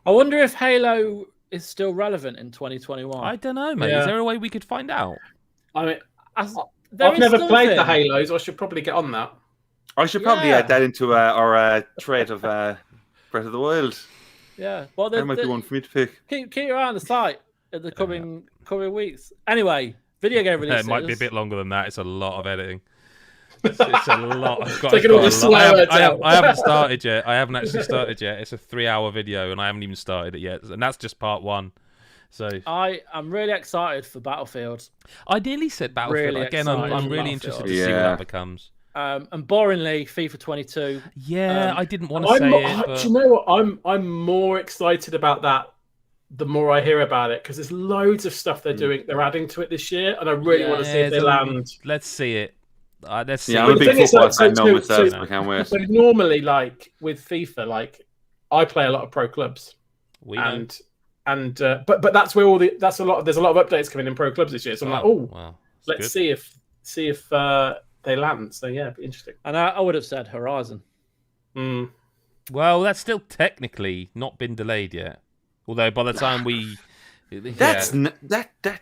I wonder if Halo is still relevant in 2021. I don't know, mate. Yeah. Is there a way we could find out? I mean, There I've is never played the something. Halos. I should probably get on that. I should probably add that into our thread of Breath of the Wild. Yeah, well, That might be one for me to pick. keep your eye on the site in the coming weeks. Anyway, video game releases. It might be a bit longer than that. It's a lot of editing. It's a lot. Taking all the swear words out. I haven't started yet. I haven't actually started yet. It's a 3-hour video, and I haven't even started it yet. And that's just part 1. So I am really excited for Battlefield. I nearly said Battlefield. Really Again, I'm excited really for interested to Battlefield. see what Yeah. that becomes. And boringly, FIFA 22. Yeah, I didn't want to say it. But... Do you know what? I'm more excited about that the more I hear about it because there's loads of stuff they're adding to it this year, and I really want to see if they land. Let's see it. Let's see. Yeah, I'm a the big thing is, football like, fan so- now myself. so- I can't wait. So normally, like with FIFA, like I play a lot of pro clubs, We know. but that's where there's a lot of updates coming in pro clubs this year. So I'm like, oh, wow. let's see if they land. So yeah, it'd be interesting. And I would have said Horizon. Mm. Well, that's still technically not been delayed yet. Although by the time we, That's that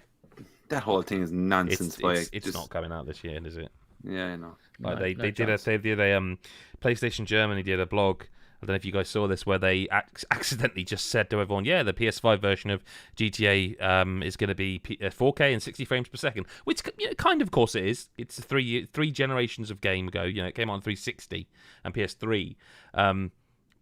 whole thing is nonsense. it's not coming out this year, is it? Yeah, I know. Like No, they did a PlayStation Germany did a blog. I don't know if you guys saw this, where they accidentally just said to everyone, "Yeah, the PS5 version of GTA is going to be 4K and 60 frames per second," which kind of course it is. It's three generations of game ago. It came out on 360 and PS3.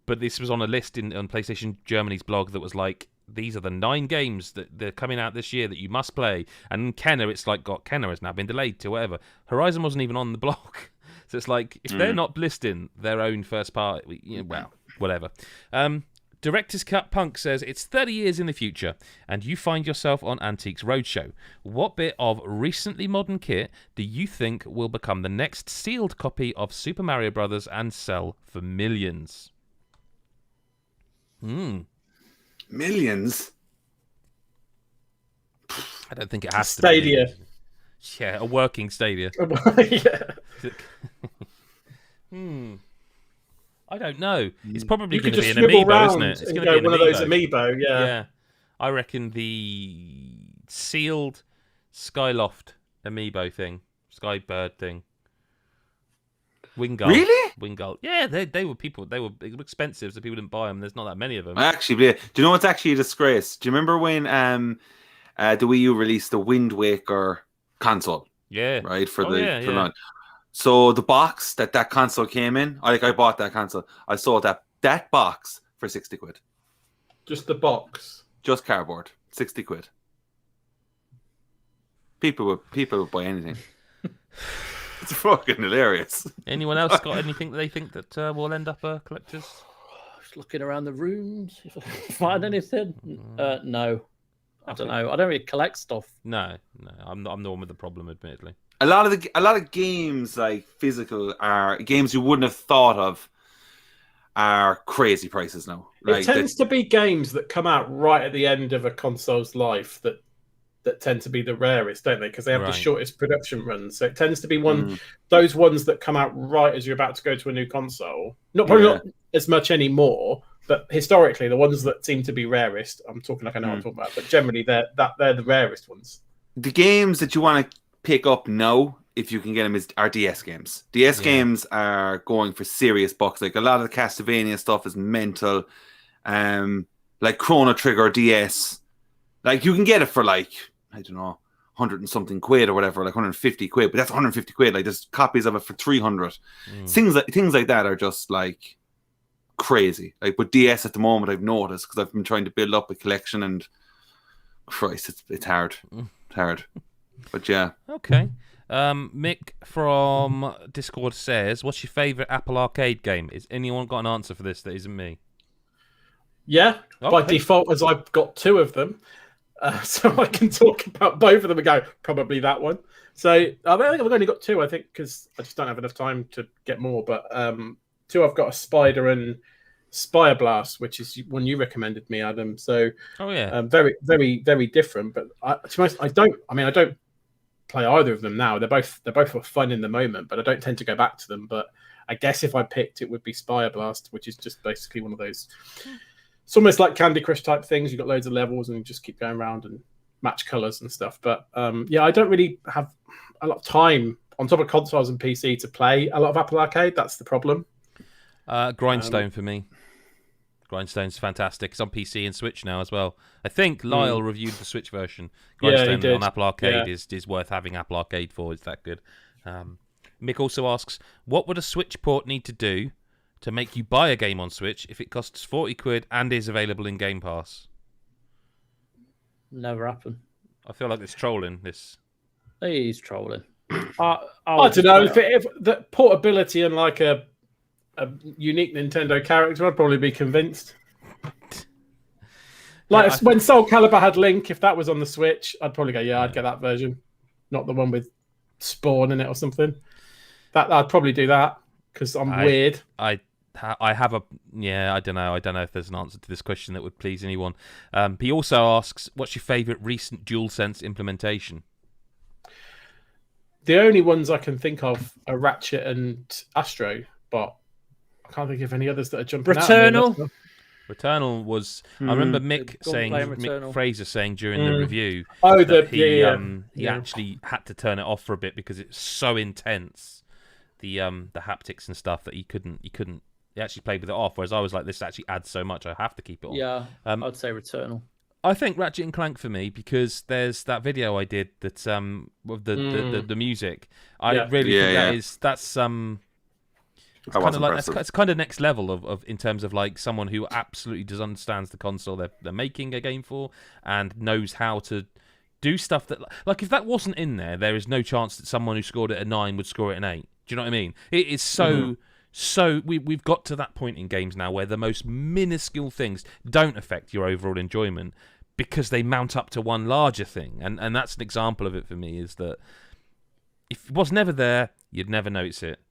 But this was on a list on PlayStation Germany's blog that was like, these are the 9 games that they're coming out this year that you must play. And Kenna, it's like, Kenna has now been delayed to whatever. Horizon wasn't even on the blog. So it's like, if they're not listing their own first party, well, whatever. Director's Cut Punk says, it's 30 years in the future, and you find yourself on Antiques Roadshow. What bit of recently modern kit do you think will become the next sealed copy of Super Mario Brothers and sell for millions? Millions? I don't think it has to Stadia. be. Yeah, a working Stadia. Yeah. I don't know. It's probably You going could to be just an swivel amiibo, round isn't it? It's and going go to be an one of those amiibo. amiibo. Yeah. Yeah. I reckon the sealed Skyloft amiibo thing, Skybird thing. Wingull. Really? Wingull. Yeah, they were expensive, so people didn't buy them. There's not that many of them. Actually, do you know what's actually a disgrace? Do you remember when the Wii U released the Wind Waker console? Yeah. Right for Oh, the yeah, for yeah. launch. So the box that console came in, I bought that console. I sold that box for 60 quid. Just the box. Just cardboard, 60 quid. People would buy anything. It's fucking hilarious. Anyone else got anything that they think that will end up a collector's? Just looking around the rooms, if I find anything. No, I don't know. I don't really collect stuff. No. I'm the one with the problem, admittedly. A lot of games like physical are games you wouldn't have thought of are crazy prices now. Like, it tends to be games that come out right at the end of a console's life that tend to be the rarest, don't they? Because they have the Right. shortest production runs. So it tends to be Mm. those ones that come out right as you're about to go to a new console. Probably not as much anymore, but historically, the ones that seem to be rarest. I'm talking like I know what I'm talking about, but generally they're the rarest ones. The games that you want to pick up now, if you can get them, are DS games. DS games are going for serious bucks. Like a lot of the Castlevania stuff is mental. Like Chrono Trigger DS, like you can get it for like, I don't know, 100 and something quid or whatever, like 150 quid, but that's 150 quid. Like there's copies of it for 300. Things like that are just like crazy. Like with DS at the moment, I've noticed, because I've been trying to build up a collection, and Christ, it's hard. It's hard. But yeah. Okay. Mick from Discord says, what's your favourite Apple Arcade game? Is anyone got an answer for this that isn't me? Yeah, by default, as I've got two of them. So I can talk about both of them and go, probably that one. So I think I've only got two, I think, because I just don't have enough time to get more. But two, I've got a Spider and Spire Blast, which is one you recommended me, Adam. So very, very, very different. But to be honest, I don't play either of them now. They're both for fun in the moment, but I don't tend to go back to them. But I guess if I picked, it would be Spire Blast, which is just basically one of those. It's almost like Candy Crush type things. You've got loads of levels and you just keep going around and match colors and stuff. But I don't really have a lot of time on top of consoles and PC to play a lot of Apple Arcade. That's the problem. Grindstone for me. Grindstone's fantastic. It's on PC and Switch now as well. I think Lyle reviewed the Switch version. Grindstone on Apple Arcade is worth having Apple Arcade for. It's that good. Mick also asks, what would a Switch port need to do to make you buy a game on Switch if it costs 40 quid and is available in Game Pass? Never happen. I feel like it's trolling this. He's trolling. I don't know. If the portability and like a unique Nintendo character, I'd probably be convinced. Like when Soul Calibur had Link, if that was on the Switch, I'd probably go, I'd get that version. Not the one with Spawn in it or something. I'd probably do that because I'm weird. I have a I don't know if there's an answer to this question that would please anyone. He also asks, what's your favourite recent DualSense implementation? The only ones I can think of are Ratchet and Astro, but I can't think of any others that are jumping out. Returnal was. I remember Mick Fraser saying during the review he actually had to turn it off for a bit because it's so intense, the haptics and stuff, that he couldn't. He actually played with it off, whereas I was like, this actually adds so much, I have to keep it on. Yeah, I'd say Returnal. I think Ratchet and Clank for me, because there's that video I did that with the music. I really think that's it's kind of like it's kind of next level of in terms of like someone who absolutely understands the console they're making a game for and knows how to do stuff that, like, if that wasn't in there, there is no chance that someone who scored it a 9 would score it an 8. Do you know what I mean? It is so. So we've got to that point in games now where the most minuscule things don't affect your overall enjoyment because they mount up to one larger thing. And that's an example of it for me, is that if it was never there, you'd never notice it.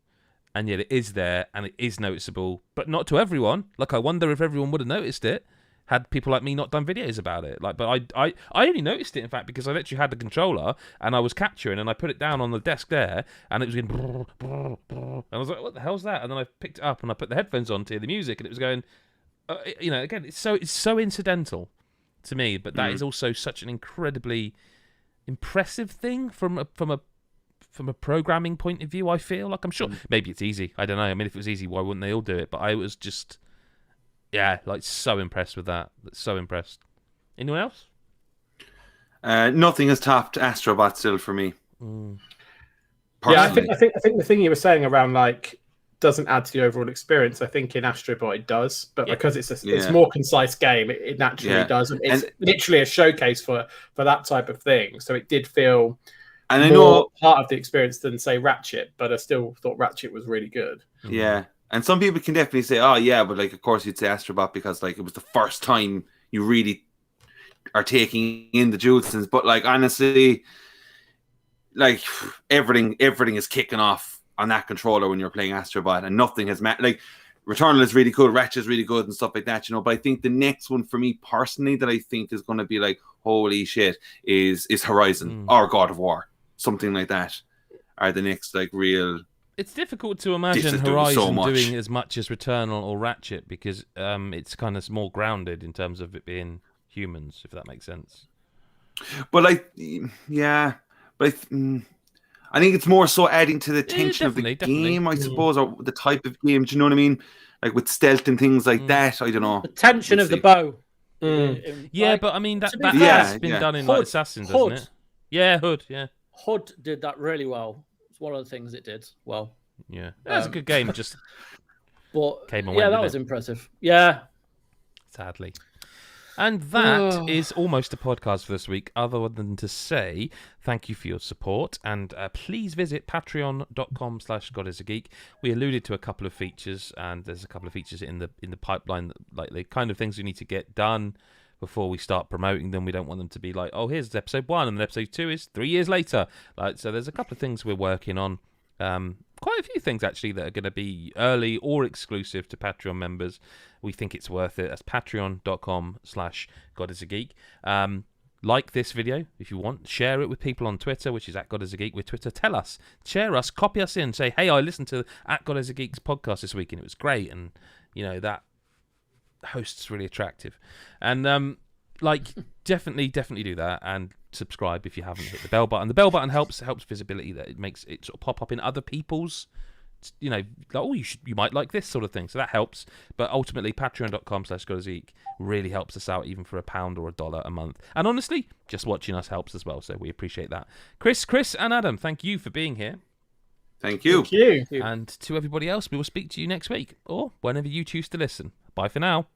And yet it is there and it is noticeable, but not to everyone. Like, I wonder if everyone would have noticed it had people like me not done videos about it. Like, but I only noticed it, in fact, because I literally had the controller and I was capturing and I put it down on the desk there and it was going and I was like, what the hell's that? And then I picked it up and I put the headphones on to hear the music and it was going, again, it's so incidental to me, but that is also such an incredibly impressive thing from a programming point of view. I feel like, I'm sure maybe it's easy. I don't know. I mean, if it was easy, why wouldn't they all do it? But I was just. Yeah, like, so impressed with that. So impressed. Anyone else? Nothing has topped Astrobot still for me. Yeah, I think the thing you were saying around, like, doesn't add to the overall experience. I think in Astrobot it does, but because it's a more concise game, it naturally does. And it's literally a showcase for that type of thing. So it did feel more part of the experience than, say, Ratchet, but I still thought Ratchet was really good. Yeah. And some people can definitely say, oh, yeah, but, like, of course you'd say Astrobot because, like, it was the first time you really are taking in the DualSense. But, like, honestly, like, everything is kicking off on that controller when you're playing Astrobot, and nothing has like, Returnal is really good, Ratchet is really good and stuff like that, you know. But I think the next one for me personally that I think is going to be like, holy shit, is Horizon or God of War, something like that, are the next like real. It's difficult to imagine Horizon doing as much as Returnal or Ratchet because it's kind of more grounded in terms of it being humans, if that makes sense. But like, yeah, but I think it's more so adding to the tension of the game, I suppose, or the type of game. Do you know what I mean? Like with stealth and things like that. I don't know. The tension of the bow. Yeah, like, but I mean that fair, has been done in like Assassin, doesn't it? Yeah, Hood. Yeah, Hood did that really well. It's one of the things it did well. Yeah, that's a good game. Just but came and yeah, went, that was impressive. Yeah, sadly. And that is almost a podcast for this week, other than to say thank you for your support. And please visit patreon.com/GodIsAGeek. We alluded to a couple of features, and there's a couple of features in the pipeline, that, like the kind of things we need to get done before we start promoting them. We don't want them to be like, oh, here's episode 1, and then episode 2 is 3 years later. Like, so there's a couple of things we're working on. Quite a few things actually that are going to be early or exclusive to Patreon members. We think it's worth it. That's patreon.com/GodIsAGeek. Like this video if you want. Share it with people on Twitter, which is @GodIsAGeek with Twitter. Tell us, share us, copy us in. Say, hey, I listened to @GodIsAGeek's podcast this week and it was great. And, you know, that host's really attractive. And, like, definitely do that. And subscribe if you haven't hit the bell button. The bell button helps visibility, that it makes it sort of pop up in other people's, you know, like, oh, you might like this sort of thing. So that helps. But ultimately, patreon.com/GodIsAGeek really helps us out, even for £1 or $1 a month. And honestly, just watching us helps as well. So we appreciate that. Chris, and Adam, thank you for being here. Thank you. Thank you. And to everybody else, we will speak to you next week or whenever you choose to listen. Bye for now.